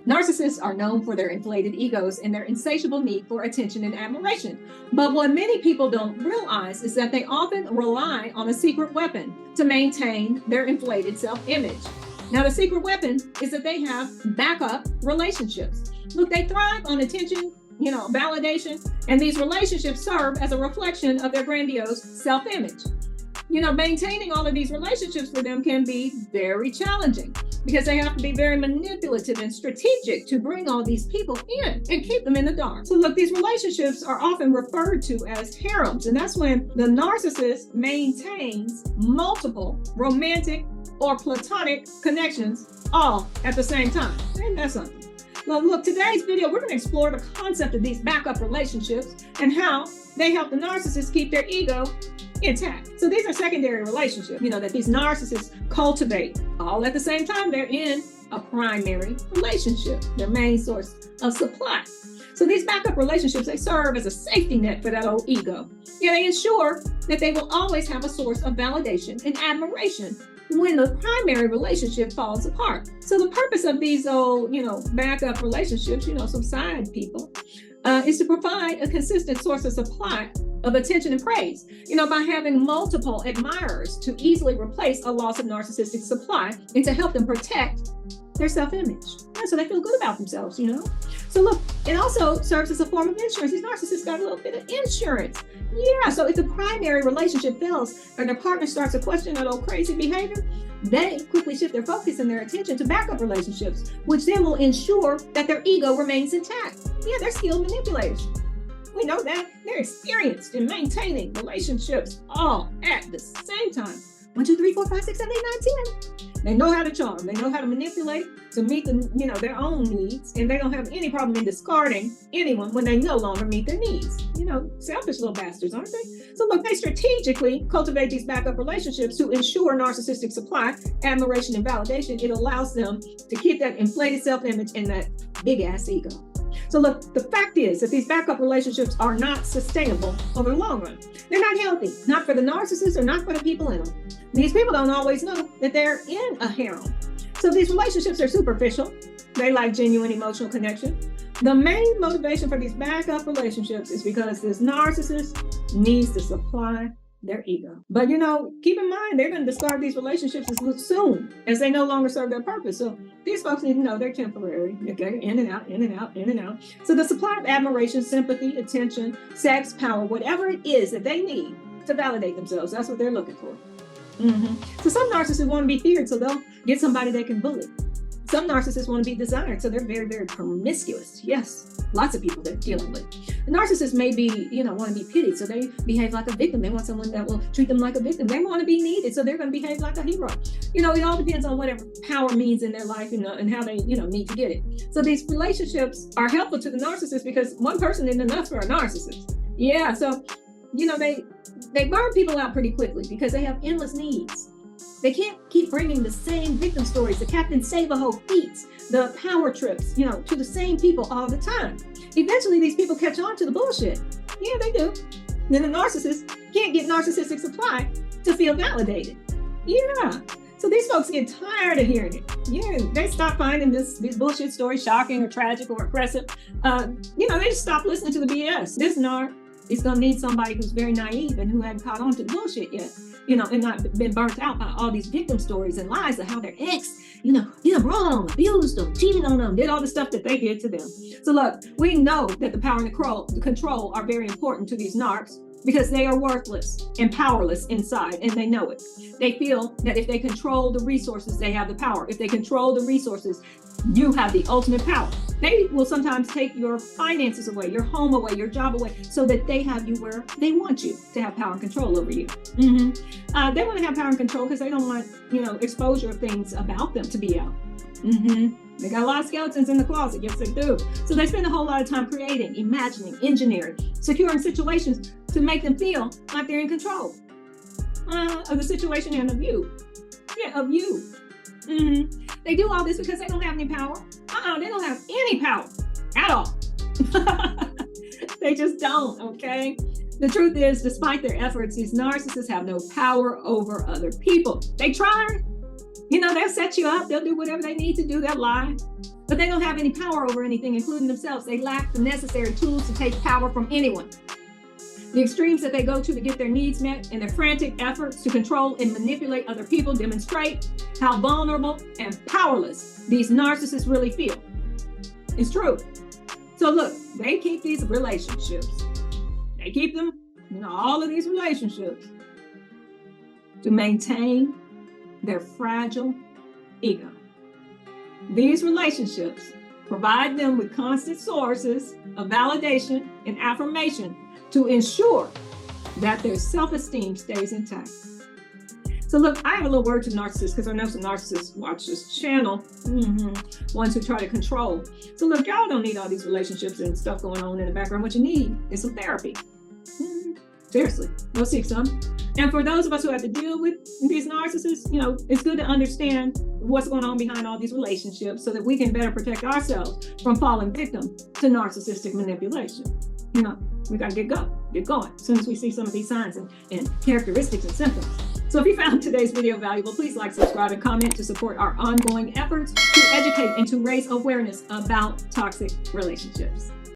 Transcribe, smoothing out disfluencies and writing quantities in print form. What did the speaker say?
Narcissists are known for their inflated egos and their insatiable need for attention and admiration. But what many people don't realize is that they often rely on a secret weapon to maintain their inflated self-image. Now, the secret weapon is that they have backup relationships. Look, they thrive on attention, validation, and these relationships serve as a reflection of their grandiose self-image. Maintaining all of these relationships for them can be very challenging because they have to be very manipulative and strategic to bring all these people in and keep them in the dark. So look, these relationships are often referred to as harems, and that's when the narcissist maintains multiple romantic or platonic connections all at the same time. Ain't that something? Well, look, today's video, we're going to explore the concept of these backup relationships and how they help the narcissist keep their ego intact. So these are secondary relationships, that these narcissists cultivate all at the same time. They're in a primary relationship, their main source of supply. So these backup relationships, they serve as a safety net for that old ego. They ensure that they will always have a source of validation and admiration when the primary relationship falls apart. So the purpose of these old, backup relationships, some side people, is to provide a consistent source of supply of attention and praise, by having multiple admirers to easily replace a loss of narcissistic supply and to help them protect their self-image. So they feel good about themselves, So look, it also serves as a form of insurance. These narcissists got a little bit of insurance. So if the primary relationship fails or their partner starts to question that old crazy behavior, they quickly shift their focus and their attention to backup relationships, which then will ensure that their ego remains intact. They're skilled manipulators. We know that. They're experienced in maintaining relationships all at the same time. 1, 2, 3, 4, 5, 6, 7, 8, 9, 10. They know how to charm. They know how to manipulate to meet their own needs, and they don't have any problem in discarding anyone when they no longer meet their needs. Selfish little bastards, aren't they? So look, they strategically cultivate these backup relationships to ensure narcissistic supply, admiration, and validation. It allows them to keep that inflated self-image and that big ass ego. So look, the fact is that these backup relationships are not sustainable over the long run. They're not healthy, not for the narcissist or not for the people in them. These people don't always know that they're in a harem. So these relationships are superficial. They lack genuine emotional connection. The main motivation for these backup relationships is because this narcissist needs to supply their ego. But keep in mind, they're going to discard these relationships as soon as they no longer serve their purpose. So these folks need to know they're temporary. Okay, in and out, in and out, in and out. So the supply of admiration, sympathy, attention, sex, power, whatever it is that they need to validate themselves, that's what they're looking for. So some narcissists want to be feared, so they'll get somebody they can bully. Some narcissists want to be desired, so they're very, very promiscuous. Yes, lots of people they're dealing with. The narcissists may be, want to be pitied, so they behave like a victim. They want someone that will treat them like a victim. They want to be needed, so they're going to behave like a hero. It all depends on whatever power means in their life, and how they, need to get it. So these relationships are helpful to the narcissist because one person isn't enough for a narcissist. So, they burn people out pretty quickly because they have endless needs. They can't keep bringing the same victim stories, the Captain Save-A-Ho feats, the power trips, to the same people all the time. Eventually, these people catch on to the bullshit. Yeah, they do. Then the narcissist can't get narcissistic supply to feel validated. Yeah. So these folks get tired of hearing it. Yeah, they stop finding these bullshit stories shocking or tragic or aggressive. They just stop listening to the BS. This narc is going to need somebody who's very naive and who hadn't caught on to the bullshit yet, and not been burnt out by all these victim stories and lies of how their ex, did them wrong, abused them, cheated on them, did all the stuff that they did to them. So look, we know that the power and the control are very important to these narcs because they are worthless and powerless inside, and they know it. They feel that if they control the resources, they have the power. If they control the resources, you have the ultimate power. They will sometimes take your finances away, your home away, your job away, so that they have you where they want you to have power and control over you. They want to have power and control because they don't want, exposure of things about them to be out. They got a lot of skeletons in the closet. Yes, they do. So they spend a whole lot of time creating, imagining, engineering, securing situations to make them feel like they're in control of the situation and of you. Yeah, of you. They do all this because they don't have any power. They don't have any power at all. They just don't, okay? The truth is, despite their efforts, these narcissists have no power over other people. They try. They'll set you up. They'll do whatever they need to do. They'll lie. but they don't have any power over anything, including themselves. They lack the necessary tools to take power from anyone. The extremes that they go to get their needs met and their frantic efforts to control and manipulate other people demonstrate how vulnerable and powerless these narcissists really feel. It's true. So look, they keep these relationships. They keep them, all of these relationships to maintain their fragile ego. These relationships provide them with constant sources of validation and affirmation to ensure that their self-esteem stays intact. So look, I have a little word to narcissists, because I know some narcissists watch this channel, ones who try to control. So look, y'all don't need all these relationships and stuff going on in the background. What you need is some therapy. Seriously, go seek some. And for those of us who have to deal with these narcissists, it's good to understand what's going on behind all these relationships so that we can better protect ourselves from falling victim to narcissistic manipulation. We got to get going as soon as we see some of these signs and characteristics and symptoms. So if you found today's video valuable, please like, subscribe, and comment to support our ongoing efforts to educate and to raise awareness about toxic relationships.